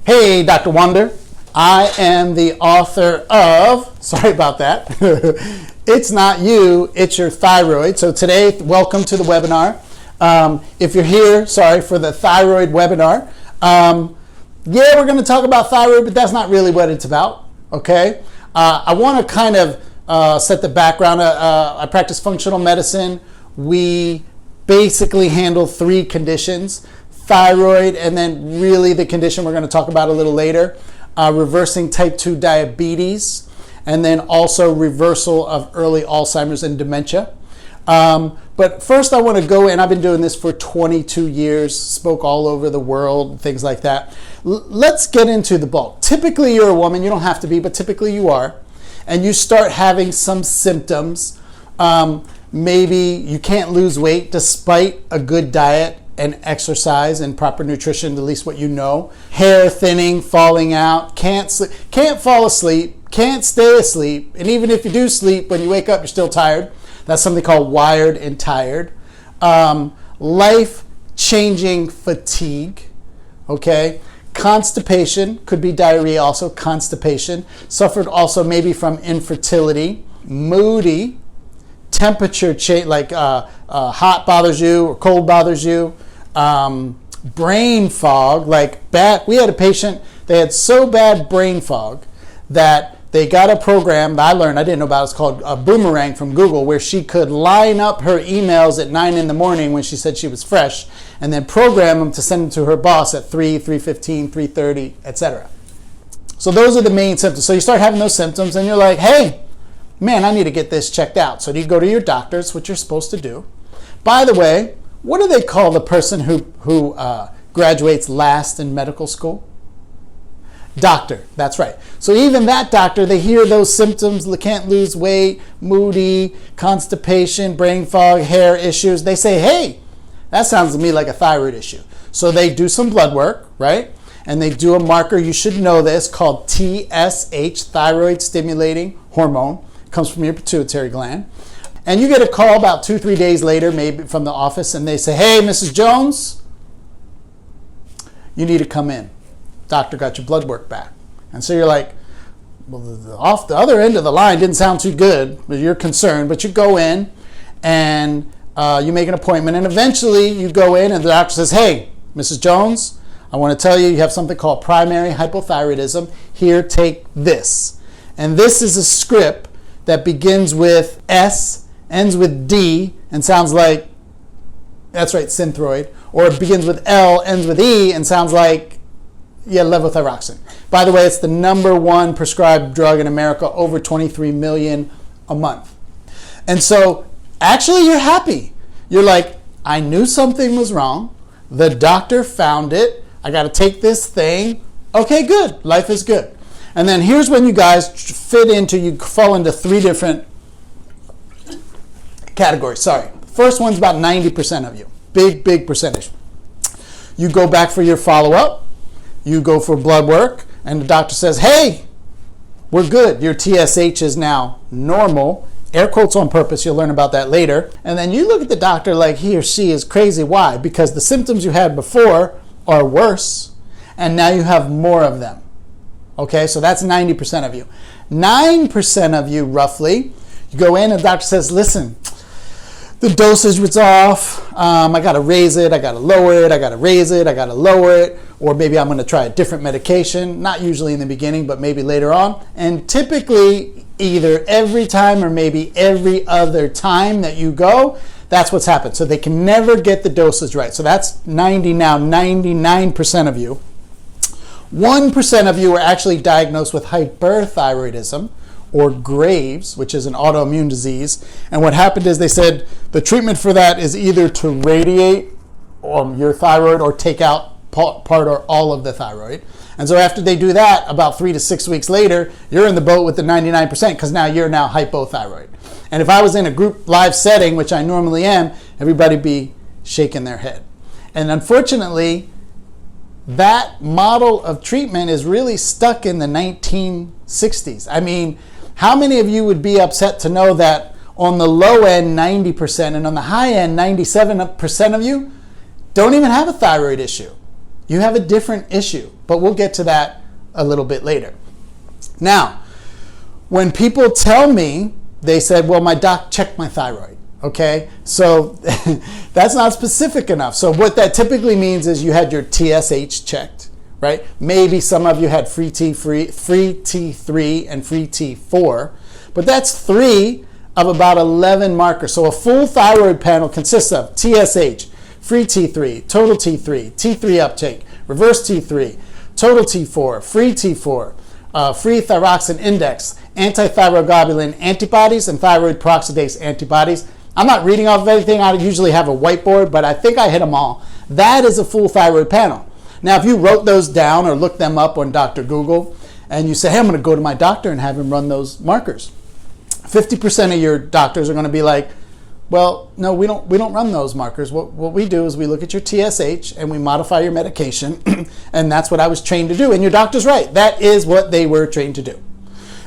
Hey, Dr. Wonder. I am the author of, sorry about that, It's Not You, It's Your Thyroid. So today, welcome to the webinar. If you're here, sorry, for the thyroid webinar. Yeah, we're going to talk about thyroid, but that's not really what it's about, okay? I want to kind of set the background. I practice functional medicine. We basically handle three conditions: thyroid, and then really the condition we're going to talk about a little later, reversing type 2 diabetes, and then also reversal of early Alzheimer's and dementia. But first I want to go in. I've been doing this for 22 years, spoke all over the world, things like that. Let's get into the bulk. Typically you're a woman, you don't have to be, but typically you are, and you start having some symptoms. Maybe you can't lose weight despite a good diet and exercise and proper nutrition, at least what you know. Hair thinning, falling out, can't fall asleep, can't stay asleep, and even if you do sleep, when you wake up, you're still tired. That's something called wired and tired. Life-changing fatigue, okay? Constipation, could be diarrhea also, constipation. Suffered also maybe from infertility. Moody, temperature change, like hot bothers you or cold bothers you. Brain fog, like bad. We had a patient, they had so bad brain fog that they got a program that I learned, I didn't know about, it's called a Boomerang from Google, where she could line up her emails at 9 in the morning when she said she was fresh, and then program them to send them to her boss at 3, 3:15, 3:30, etc. So those are the main symptoms. So you start having those symptoms and you're like, hey, man, I need to get this checked out. So you go to your doctor, it's what you're supposed to do. By the way, what do they call the person who graduates last in medical school? Doctor, that's right. So even that doctor, they hear those symptoms, can't lose weight, moody, constipation, brain fog, hair issues. They say, hey, that sounds to me like a thyroid issue. So they do some blood work, right? And they do a marker, you should know this, called TSH, thyroid stimulating hormone. It comes from your pituitary gland. And you get a call about 2-3 days later, maybe from the office, and they say, hey, Mrs. Jones, you need to come in. Doctor got your blood work back. And so you're like, well, off the other end of the line didn't sound too good, but you're concerned. But you go in and you make an appointment, and eventually you go in and the doctor says, hey, Mrs. Jones, I want to tell you, you have something called primary hypothyroidism. Here, take this. And this is a script that begins with S, ends with D, and sounds like, that's right, Synthroid. Or it begins with L, ends with E, and sounds like, yeah, levothyroxine. By the way, it's the #1 prescribed drug in America, over 23 million a month. And so, actually, you're happy. You're like, I knew something was wrong. The doctor found it. I got to take this thing. Okay, good. Life is good. And then here's when you guys you fall into 3 different categories. Sorry. First one's about 90% of you. Big percentage. You go back for your follow-up. You go for blood work. And the doctor says, hey, we're good. Your TSH is now normal. Air quotes on purpose. You'll learn about that later. And then you look at the doctor like he or she is crazy. Why? Because the symptoms you had before are worse. And now you have more of them. Okay, so that's 90% of you. 9% of you, roughly, you go in and the doctor says, listen, the dosage was off. I got to raise it. I got to lower it. I got to raise it. I got to lower it. Or maybe I'm going to try a different medication. Not usually in the beginning, but maybe later on. And typically, either every time or maybe every other time that you go, that's what's happened. So they can never get the dosage right. So that's 99% of you. 1% of you are actually diagnosed with hyperthyroidism, or Graves, which is an autoimmune disease. And what happened is they said the treatment for that is either to radiate your thyroid or take out part or all of the thyroid. And so after they do that, about 3 to 6 weeks later, you're in the boat with the 99% because now you're hypothyroid. And if I was in a group live setting, which I normally am, everybody would be shaking their head. And unfortunately, that model of treatment is really stuck in the 1960s. I mean, how many of you would be upset to know that on the low end, 90%, and on the high end, 97% of you don't even have a thyroid issue? You have a different issue, but we'll get to that a little bit later. Now, when people tell me, they said, well, my doc checked my thyroid, okay? So that's not specific enough. So what that typically means is you had your TSH checked, right? Maybe some of you had free T3 and free T4, but that's 3 of about 11 markers. So a full thyroid panel consists of TSH, free T3, total T3, T3 uptake, reverse T3, total T4, free T4, free thyroxine index, anti-thyroglobulin antibodies, and thyroid peroxidase antibodies. I'm not reading off of anything. I usually have a whiteboard, but I think I hit them all. That is a full thyroid panel. Now, if you wrote those down or looked them up on Dr. Google, and you say, hey, I'm going to go to my doctor and have him run those markers, 50% of your doctors are going to be like, well, no, we don't run those markers. What we do is we look at your TSH and we modify your medication, and that's what I was trained to do. And your doctor's right. That is what they were trained to do.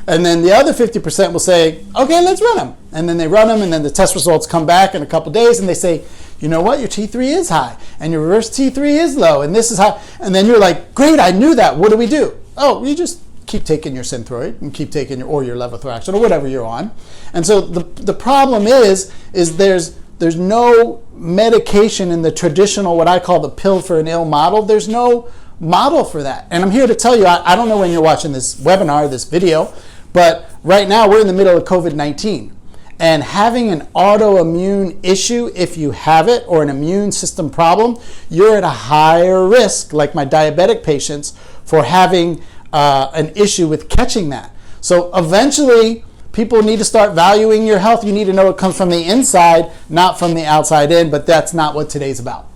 And then the other 50% will say, okay, let's run them. And then they run them, and then the test results come back in a couple days, and they say, you know what, your T3 is high, and your reverse T3 is low, and this is high. And then you're like, great, I knew that. What do we do? Oh, you just keep taking your Synthroid and keep taking your levothyroxine or whatever you're on. And so the problem is there's no medication in the traditional, what I call the pill for an ill model. There's no model for that. And I'm here to tell you, I don't know when you're watching this webinar, this video, but right now we're in the middle of COVID-19. And having an autoimmune issue, if you have it, or an immune system problem, you're at a higher risk, like my diabetic patients, for having an issue with catching that. So eventually, people need to start valuing your health. You need to know it comes from the inside, not from the outside in, but that's not what today's about.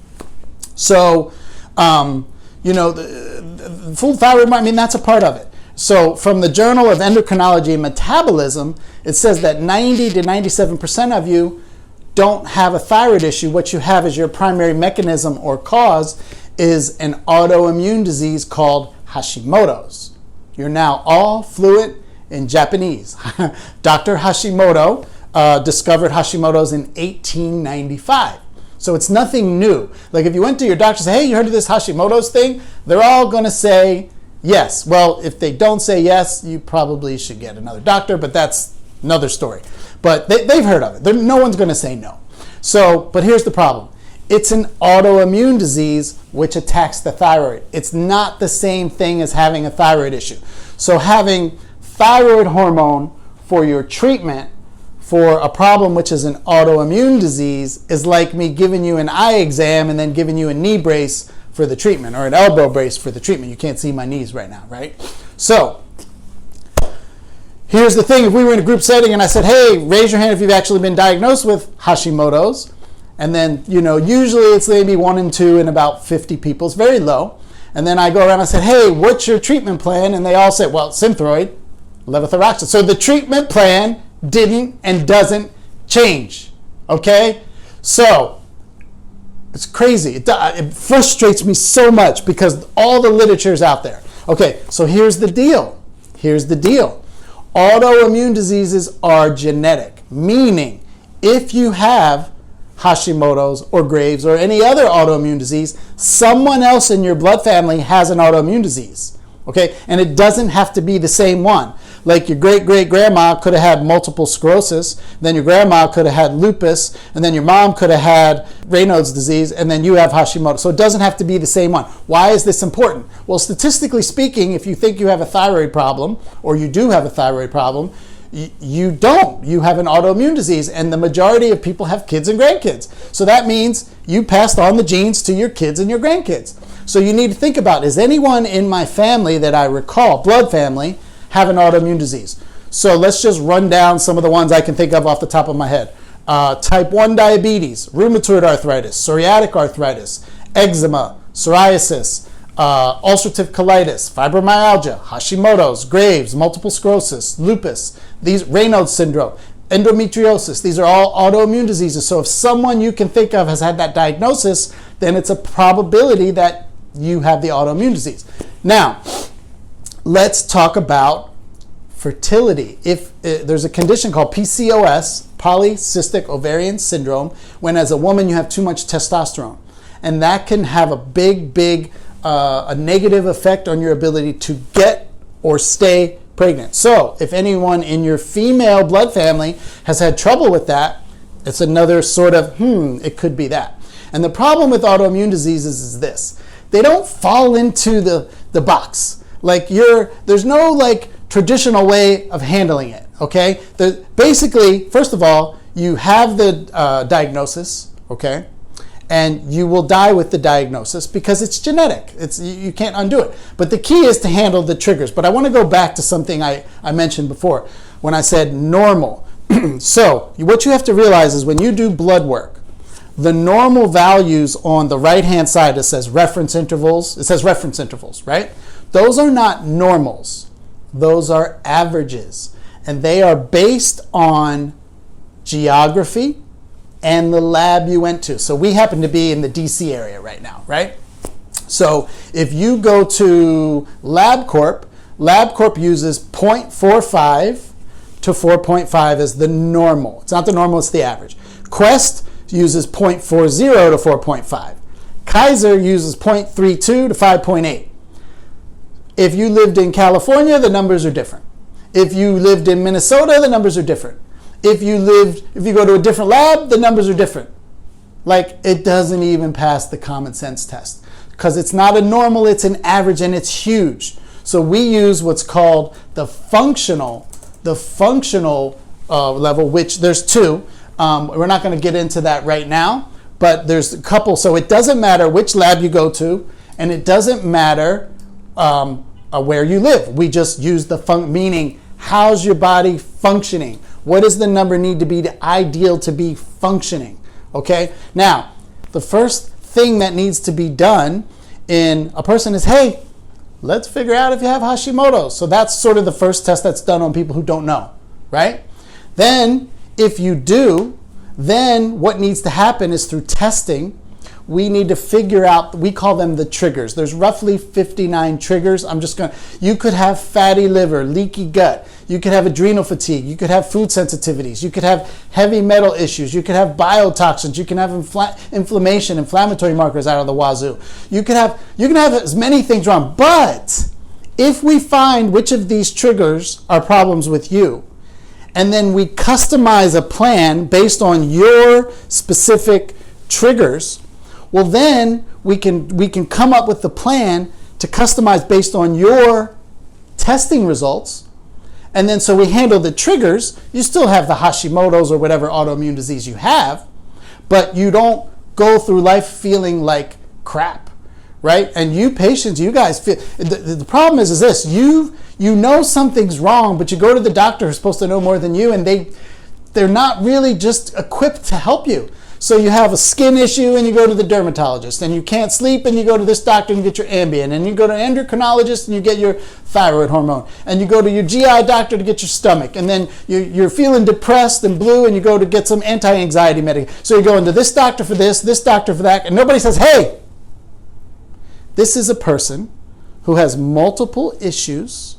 So, the full thyroid, I mean, that's a part of it. So from the Journal of Endocrinology and Metabolism, it says that 90 to 97% of you don't have a thyroid issue. What you have is your primary mechanism or cause is an autoimmune disease called Hashimoto's. You're now all fluent in Japanese. Dr. Hashimoto discovered Hashimoto's in 1895. So it's nothing new. Like if you went to your doctor and say, hey, you heard of this Hashimoto's thing? They're all going to say yes. Well, if they don't say yes, you probably should get another doctor, but that's another story. But they've heard of it. No one's going to say no. So, but here's the problem. It's an autoimmune disease which attacks the thyroid. It's not the same thing as having a thyroid issue. So having thyroid hormone for your treatment for a problem which is an autoimmune disease is like me giving you an eye exam and then giving you a knee brace for the treatment, or an elbow brace for the treatment. You can't see my knees right now, right? So here's the thing. If we were in a group setting and I said, hey, raise your hand if you've actually been diagnosed with Hashimoto's, and then, usually it's maybe 1 and 2 in about 50 people. It's very low. And then I go around and I said, hey, what's your treatment plan? And they all said, well, Synthroid, levothyroxine. So the treatment plan didn't and doesn't change, okay? So it's crazy. It frustrates me so much because all the literature is out there. Okay, so here's the deal. Autoimmune diseases are genetic, meaning if you have Hashimoto's or Graves or any other autoimmune disease, someone else in your blood family has an autoimmune disease, okay? And it doesn't have to be the same one. Like your great-great-grandma could have had multiple sclerosis, then your grandma could have had lupus, and then your mom could have had Raynaud's disease, and then you have Hashimoto. So it doesn't have to be the same one. Why is this important? Well, statistically speaking, if you think you have a thyroid problem, or you do have a thyroid problem, you don't. You have an autoimmune disease, and the majority of people have kids and grandkids. So that means you passed on the genes to your kids and your grandkids. So you need to think about, is anyone in my family that I recall, blood family, have an autoimmune disease? So let's just run down some of the ones I can think of off the top of my head. Type 1 diabetes, rheumatoid arthritis, psoriatic arthritis, eczema, psoriasis, ulcerative colitis, fibromyalgia, Hashimoto's, Graves, multiple sclerosis, lupus, these Raynaud's syndrome, endometriosis. These are all autoimmune diseases. So if someone you can think of has had that diagnosis, then it's a probability that you have the autoimmune disease. Now, let's talk about fertility. If there's a condition called PCOS, polycystic ovarian syndrome, when as a woman you have too much testosterone. And that can have a big a negative effect on your ability to get or stay pregnant. So if anyone in your female blood family has had trouble with that, it's another sort of, it could be that. And the problem with autoimmune diseases is this. They don't fall into the box. Like there's no like traditional way of handling it, okay? Basically, first of all, you have the diagnosis, okay? And you will die with the diagnosis because it's genetic. You can't undo it. But the key is to handle the triggers. But I want to go back to something I mentioned before when I said normal. So what you have to realize is when you do blood work, the normal values on the right-hand side, it says reference intervals. It says reference intervals, right? Those are not normals. Those are averages. And they are based on geography and the lab you went to. So we happen to be in the DC area right now, right? So if you go to LabCorp uses 0.45 to 4.5 as the normal. It's not the normal, it's the average. Quest uses 0.40 to 4.5. Kaiser uses 0.32 to 5.8. If you lived in California, the numbers are different. If you lived in Minnesota, the numbers are different. If you go to a different lab, the numbers are different. Like, it doesn't even pass the common sense test because it's not a normal, it's an average, and it's huge. So we use what's called the functional level, which there's two. We're not going to get into that right now, but there's a couple. So it doesn't matter which lab you go to, and it doesn't matter where you live. We just use meaning how's your body functioning? What does the number need to be ideal to be functioning? Okay. Now, the first thing that needs to be done in a person is, hey, let's figure out if you have Hashimoto's. So that's sort of the first test that's done on people who don't know, right? Then, if you do, then what needs to happen is through testing, we need to figure out, we call them the triggers. There's roughly 59 triggers. You could have fatty liver, leaky gut. You could have adrenal fatigue. You could have food sensitivities. You could have heavy metal issues. You could have biotoxins. You can have inflammation, inflammatory markers out of the wazoo. You can have as many things wrong. But if we find which of these triggers are problems with you, and then we customize a plan based on your specific triggers, well, then we can come up with the plan to customize based on your testing results. And then so we handle the triggers. You still have the Hashimoto's or whatever autoimmune disease you have, but you don't go through life feeling like crap, right? And you patients, you guys feel, the problem is this, you know something's wrong, but you go to the doctor who's supposed to know more than you, and they're not really just equipped to help you. So you have a skin issue and you go to the dermatologist, and you can't sleep and you go to this doctor and you get your Ambien, and you go to an endocrinologist and you get your thyroid hormone, and you go to your GI doctor to get your stomach, and then you're feeling depressed and blue and you go to get some anti-anxiety medication. So you're going to this doctor for this doctor for that, and nobody says, hey, this is a person who has multiple issues,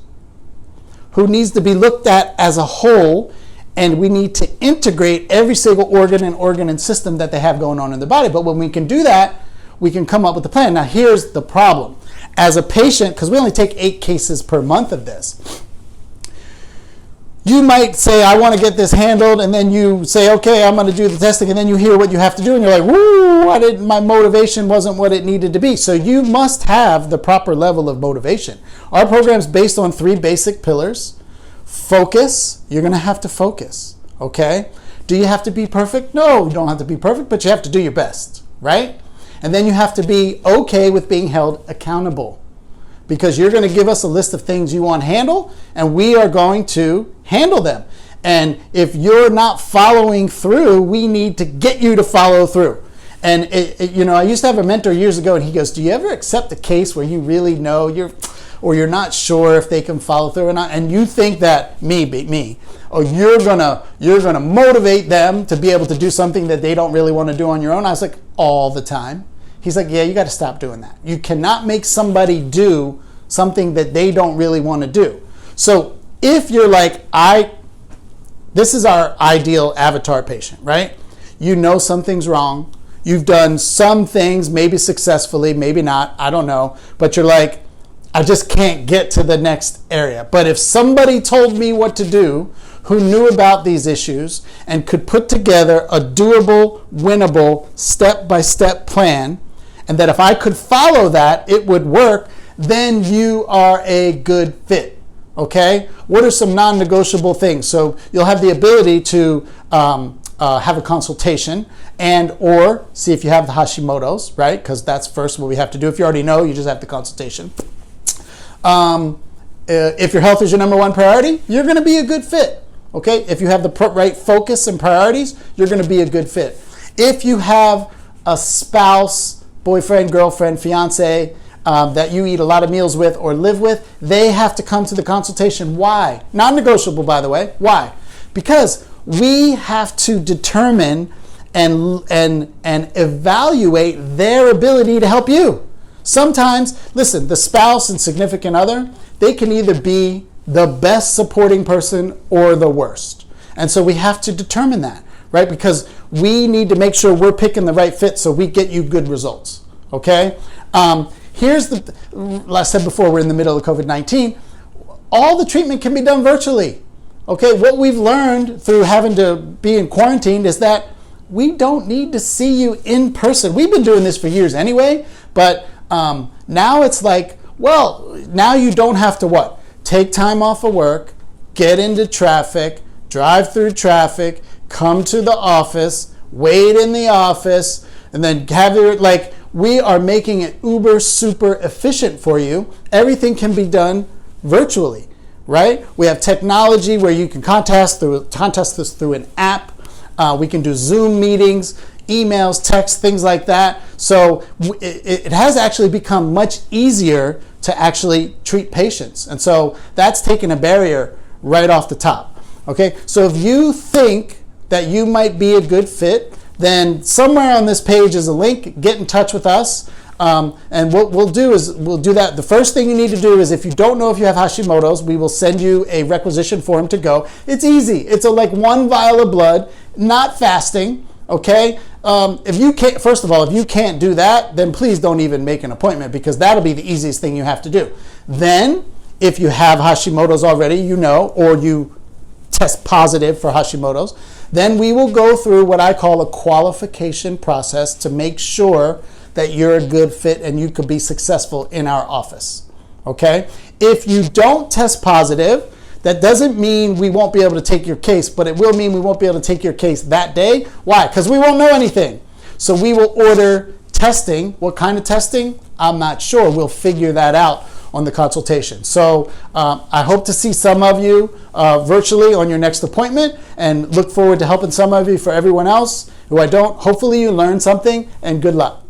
who needs to be looked at as a whole, and we need to integrate every single organ and system that they have going on in their body. But when we can do that, we can come up with a plan. Now, here's the problem. As a patient, because we only take 8 cases per month of this, you might say, I want to get this handled, and then you say, okay, I'm going to do the testing, and then you hear what you have to do, and you're like, woo, my motivation wasn't what it needed to be. So you must have the proper level of motivation. Our program's based on 3 basic pillars. Focus, you're going to have to focus, okay? Do you have to be perfect? No, you don't have to be perfect, but you have to do your best, right? And then you have to be okay with being held accountable, because you're going to give us a list of things you want to handle, and we are going to handle them. And if you're not following through, we need to get you to follow through. And I used to have a mentor years ago, and he goes, do you ever accept a case where you really know you're not sure if they can follow through or not, and you think that you're gonna motivate them to be able to do something that they don't really want to do on your own? I was like, all the time. He's like, yeah, you got to stop doing that. You cannot make somebody do something that they don't really want to do. So if you're like, this is our ideal avatar patient, right? You know something's wrong. You've done some things, maybe successfully, maybe not, I don't know. But you're like, I just can't get to the next area. But if somebody told me what to do, who knew about these issues and could put together a doable, winnable, step-by-step plan, and that if I could follow that, it would work, then you are a good fit, okay? What are some non-negotiable things? So you'll have the ability to have a consultation and or see if you have the Hashimoto's, right? Because that's first what we have to do. If you already know, you just have the consultation. If your health is your number one priority, you're going to be a good fit. Okay, if you have the right focus and priorities, you're going to be a good fit. If you have a spouse, boyfriend, girlfriend, fiance that you eat a lot of meals with or live with, they have to come to the consultation. Why? Non-negotiable, by the way. Why? Because we have to determine and evaluate their ability to help you. Sometimes, listen, the spouse and significant other, they can either be the best supporting person or the worst. And so we have to determine that, right? Because we need to make sure we're picking the right fit so we get you good results, okay? Here's like I said before, we're in the middle of COVID-19. All the treatment can be done virtually, okay? What we've learned through having to be in quarantine is that we don't need to see you in person. We've been doing this for years anyway, but now it's like, well, now you don't have to what? Take time off of work, get into traffic, drive through traffic, come to the office, wait in the office, and then have your, like, we are making it uber super efficient for you. Everything can be done virtually, right? We have technology where you can contest us through an app. We can do Zoom meetings, emails, texts, things like that. So it has actually become much easier to actually treat patients. And so that's taken a barrier right off the top. Okay, so if you think that you might be a good fit, then somewhere on this page is a link. Get in touch with us. And what we'll do is we'll do that. The first thing you need to do is if you don't know if you have Hashimoto's, we will send you a requisition form to go. It's easy. It's like 1 vial of blood, not fasting. Okay, if you can't, first of all, if you can't do that, then please don't even make an appointment because that'll be the easiest thing you have to do. Then, if you have Hashimoto's already, you know, or you test positive for Hashimoto's, then we will go through what I call a qualification process to make sure that you're a good fit and you could be successful in our office. Okay, if you don't test positive, that doesn't mean we won't be able to take your case, but it will mean we won't be able to take your case that day. Why? Because we won't know anything. So we will order testing. What kind of testing? I'm not sure. We'll figure that out on the consultation. So I hope to see some of you virtually on your next appointment and look forward to helping some of you. For everyone else who I don't, hopefully you learned something and good luck.